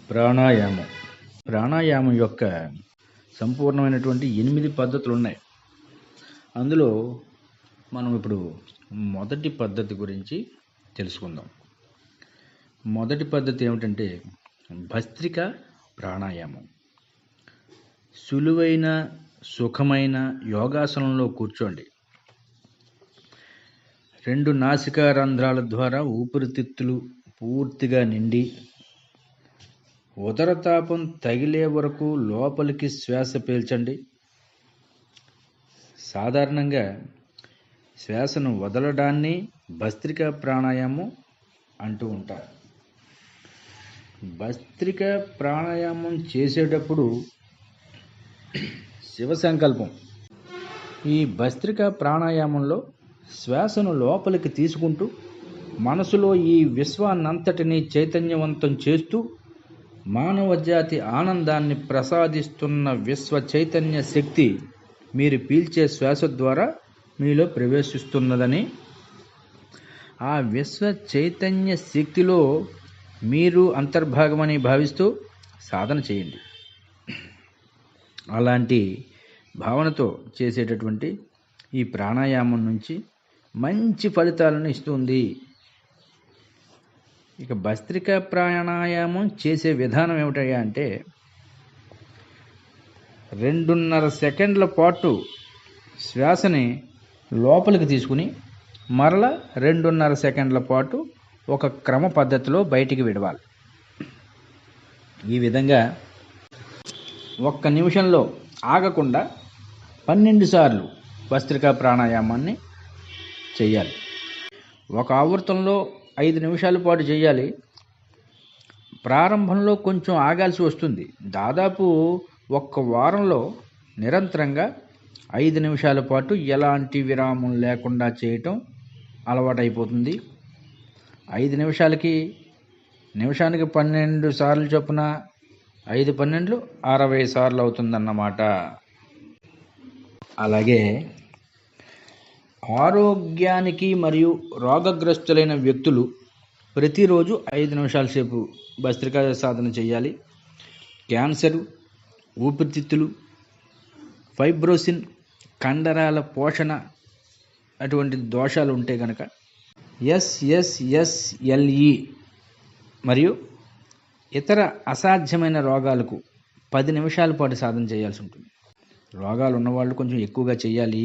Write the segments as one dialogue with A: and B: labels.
A: ప్రాణాయామం ప్రాణాయామం యొక్క సంపూర్ణమైనటువంటి 8 పద్ధతులు ఉన్నాయి. అందులో మనం ఇప్పుడు మొదటి పద్ధతి గురించి తెలుసుకుందాం. మొదటి పద్ధతి ఏమిటంటే భస్త్రిక ప్రాణాయామం. సులువైన సుఖమైన యోగాసనంలో కూర్చోండి. 2 నాసికా రంధ్రాల ద్వారా ఊపిరితిత్తులు పూర్తిగా నిండి ఉదరతాపం తగిలే వరకు లోపలికి శ్వాస పీల్చండి. సాధారణంగా శ్వాసను వదలడాన్ని భస్త్రిక ప్రాణాయామం అంటూ ఉంటారు. భస్త్రిక ప్రాణాయామం చేసేటప్పుడు శివ సంకల్పం. ఈ భస్త్రిక ప్రాణాయామంలో శ్వాసను లోపలికి తీసుకుంటూ మనసులో ఈ విశ్వాన్నంతటినీ చైతన్యవంతం చేస్తూ మానవ జాతి ఆనందాన్ని ప్రసాదిస్తున్న విశ్వ చైతన్య శక్తి మీరు పీల్చే శ్వాస ద్వారా మీలో ప్రవేశిస్తున్నదని, ఆ విశ్వ చైతన్య శక్తిలో మీరు అంతర్భాగమని భావిస్తూ సాధన చేయండి. అలాంటి భావనతో చేసేటటువంటి ఈ ప్రాణాయామం నుంచి మంచి ఫలితాలను ఇస్తుంది. ఇక భస్త్రిక ప్రాణాయామం చేసే విధానం ఏమిటయ్యా అంటే 2.5 సెకండ్ల పాటు శ్వాసని లోపలికి తీసుకుని మరలా 2.5 సెకండ్ల పాటు ఒక క్రమ పద్ధతిలో బయటికి విడవాలి. ఈ విధంగా 1 నిమిషంలో ఆగకుండా 12 సార్లు భస్త్రిక ప్రాణాయామాన్ని చేయాలి. ఒక ఆవర్తనంలో 5 నిమిషాల పాటు చేయాలి. ప్రారంభంలో కొంచెం ఆగాల్సి వస్తుంది. దాదాపు 1 వారంలో నిరంతరంగా 5 నిమిషాల పాటు ఎలాంటి విరామం లేకుండా చేయటం అలవాటైపోతుంది. 5 నిమిషాలకి నిమిషానికి 12 సార్లు చొప్పున 5×12 60 సార్లు అవుతుందన్నమాట. అలాగే ఆరోగ్యానికి మరియు రోగగ్రస్తులైన వ్యక్తులు ప్రతిరోజు 5 నిమిషాల సేపు భస్త్రిక సాధన చేయాలి. క్యాన్సరు, ఊపిరితిత్తులు, ఫైబ్రోసిన్, కండరాల పోషణ అటువంటి దోషాలు ఉంటే కనుక SSSLE మరియు ఇతర అసాధ్యమైన రోగాలకు 10 నిమిషాల పాటు సాధన చేయాల్సి ఉంటుంది. రోగాలు ఉన్నవాళ్ళు కొంచెం ఎక్కువగా చేయాలి.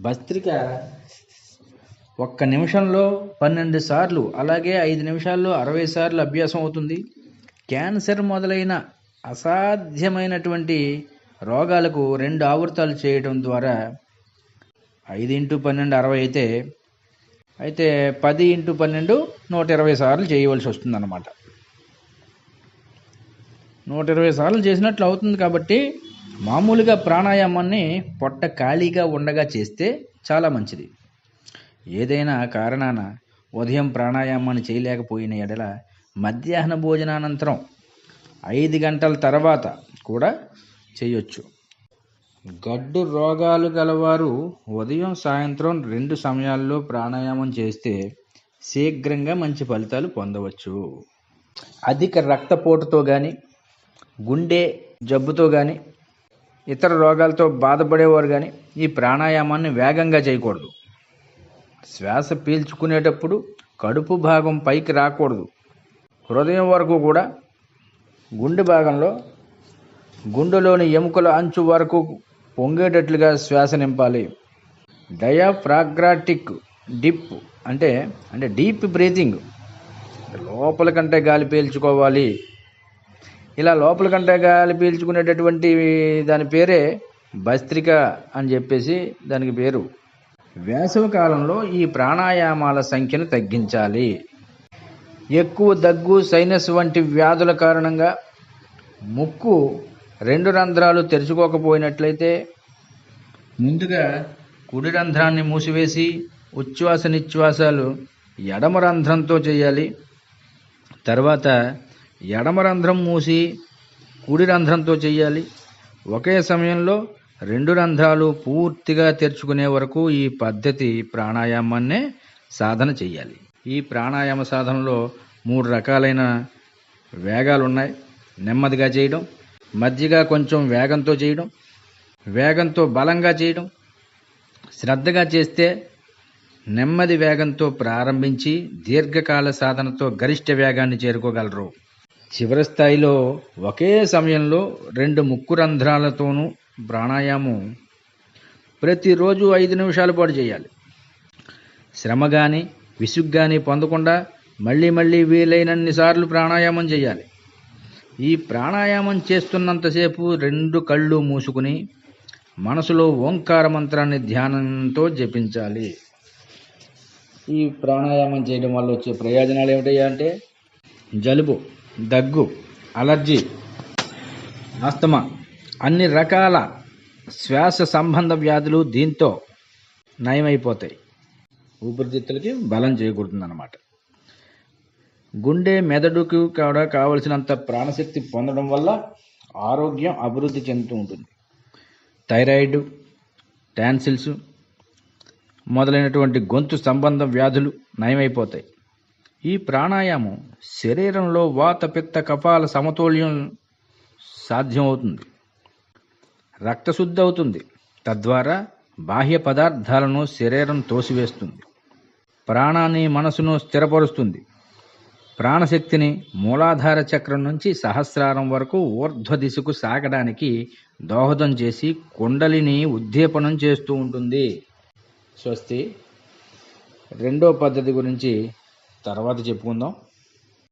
A: భస్త్రిక 1 నిమిషంలో 12 సార్లు, అలాగే 5 నిమిషాల్లో 60 సార్లు అభ్యాసం అవుతుంది. క్యాన్సర్ మొదలైన అసాధ్యమైనటువంటి రోగాలకు 2 ఆవర్తాలు చేయడం ద్వారా 5×12 60 అయితే 10×12 120 సార్లు చేయవలసి వస్తుందన్నమాట. 120 సార్లు చేసినట్లు అవుతుంది. కాబట్టి మామూలుగా ప్రాణాయామాన్ని పొట్ట ఖాళీగా ఉండగా చేస్తే చాలా మంచిది. ఏదైనా కారణాన ఉదయం ప్రాణాయామాన్ని చేయలేకపోయిన ఎడల మధ్యాహ్న భోజనానంతరం 5 గంటల తర్వాత కూడా చేయొచ్చు. గడ్డు రోగాలు గలవారు ఉదయం సాయంత్రం 2 సమయాల్లో ప్రాణాయామం చేస్తే శీఘ్రంగా మంచి ఫలితాలు పొందవచ్చు. అధిక రక్తపోటుతో కానీ, గుండె జబ్బుతో కానీ, ఇతర రోగాలతో బాధపడేవారు కానీ ఈ ప్రాణాయామాన్ని వేగంగా చేయకూడదు. శ్వాస పీల్చుకునేటప్పుడు కడుపు భాగం పైకి రాకూడదు. హృదయం వరకు కూడా గుండె భాగంలో గుండెలోని ఎముకల అంచు వరకు పొంగేటట్లుగా శ్వాస నింపాలి. డయాఫ్రాగ్మాటిక్ డిప్ అంటే డీప్ బ్రీతింగ్, లోపల కంటే గాలి పీల్చుకోవాలి. ఇలా లోపల కంటే గాలి పీల్చుకునేటటువంటి దాని పేరే భస్త్రిక అని చెప్పేసి దానికి పేరు. వేసవి కాలంలో ఈ ప్రాణాయామాల సంఖ్యను తగ్గించాలి. ఎక్కువ దగ్గు, సైనస్ వంటి వ్యాధుల కారణంగా ముక్కు 2 రంధ్రాలు తెరుచుకోకపోయినట్లయితే ముందుగా కుడి రంధ్రాన్ని మూసివేసి ఉచ్ఛ్వాస నిశ్వాసాలు ఎడమ రంధ్రంతో చేయాలి. తర్వాత ఎడమ రంధ్రం మూసి కుడి రంధ్రంతో చేయాలి. ఒకే సమయంలో 2 రంధ్రాలు పూర్తిగా తెరుచుకునే వరకు ఈ పద్ధతి ప్రాణాయామాన్నే సాధన చేయాలి. ఈ ప్రాణాయామ సాధనలో 3 రకాలైన వేగాలు ఉన్నాయి. నెమ్మదిగా చేయడం, మధ్యగా కొంచెం వేగంతో చేయడం, వేగంతో బలంగా చేయడం. శ్రద్ధగా చేస్తే నెమ్మది వేగంతో ప్రారంభించి దీర్ఘకాల సాధనతో గరిష్ట వేగాన్ని చేరుకోగలరు. చివరి స్థాయిలో ఒకే సమయంలో 2 ముక్కు రంధ్రాలతోనూ ప్రాణాయామం ప్రతిరోజు 5 నిమిషాల పాటు చేయాలి. శ్రమ కానీ విసుగు కానీ పొందకుండా మళ్ళీ వీలైనన్ని సార్లు ప్రాణాయామం చేయాలి. ఈ ప్రాణాయామం చేస్తున్నంతసేపు 2 కళ్ళు మూసుకుని మనసులో ఓంకార మంత్రాన్ని ధ్యానంతో జపించాలి. ఈ ప్రాణాయామం చేయడం వల్ల వచ్చే ప్రయోజనాలు ఏమిటయ్యా అంటే జలుబు, దగ్గు, అలర్జీ, ఆస్తమా, అన్ని రకాల శ్వాస సంబంధ వ్యాధులు దీంతో నయమైపోతాయి. ఊపిరితిత్తులకి బలం చేకూరుతుందన్నమాట. గుండె, మెదడుకు కూడా కావలసినంత ప్రాణశక్తి పొందడం వల్ల ఆరోగ్యం అభివృద్ధి చెందుతూ ఉంటుంది. థైరాయిడ్, టాన్సిల్స్ మొదలైనటువంటి గొంతు సంబంధ వ్యాధులు నయమైపోతాయి. ఈ ప్రాణాయామం శరీరంలో వాత, పిత్త, కఫాల సమతుల్యం సాధ్యమవుతుంది. రక్తశుద్ధి అవుతుంది. తద్వారా బాహ్య పదార్థాలను శరీరం తోసివేస్తుంది. ప్రాణాన్ని, మనసును స్థిరపరుస్తుంది. ప్రాణశక్తిని మూలాధార చక్రం నుంచి సహస్రారం వరకు ఊర్ధ్వ దిశకు సాగడానికి దోహదం చేసి కుండలిని ఉద్దీపనం చేస్తూ ఉంటుంది. స్వస్తి. 2వ పద్ధతి గురించి తర్వాత చెప్పుకుందాం.